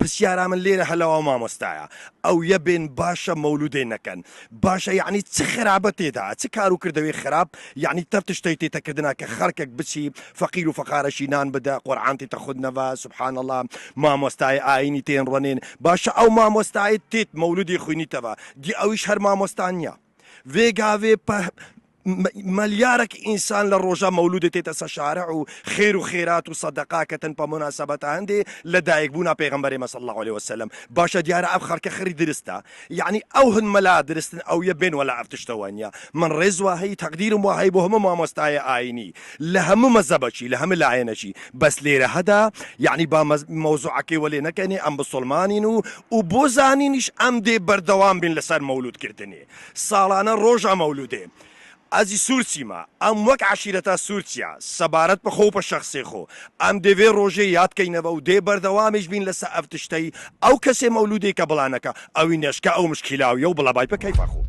پرسیارا من لێرە هەلەوە مامۆستایە ئەو یەبێن باشە مەولودێ نەکەن باشە یعنی چ خراپە تێدا چ کار و کردەوەی خراپ یعنی تەفتشتەی تێتەکردنا کە خەڵکێک بچی فەقیر و فەقارەشی نان بدە قورعان تێتە خودنەوە سبحان الله مامۆستای ئاینی تێن ڕۆنێن باشە ئەو مامۆستای تێت مەولودی خوێنیتەوە دی ئەویش هەر مامۆستا نییە وێگاوێ مليارك إنسان للرجاء مولود تيتا شارع وخير وخيرات وصدقاء كتن بمناسبة عندي لدايك بونا بيغمبري صلى الله عليه وسلم باشا ديار أبخر كخري درستا يعني أوهن ملا درستن أو يبين ولا أفتشتوانيا من رزوة هي تقدير وهي بهم ما مستعي آيني لهم مزبشي لهم العينشي بس ليرة هذا يعني بموضوعك ولينا كاني أم بسلمانين وبوزانينش أم دي بردوام بين لسان مولود كردني صالانا رجاء مولودين ئازی سوورچیمە ئەم وەک عشیرەتە سوورچیا سەبارەت بە خۆ بە شەخسی خۆ ئەم دەوێ ڕۆژێ یادکەینەوە و دێ بەردەوامیش بین لەسەر ئەف تشتەی ئەو کەسێ مەولودێکە بڵانەکە ئەوی نێشکە ئەو مشکیلاویە و بڵە بای بە کەیفە خۆ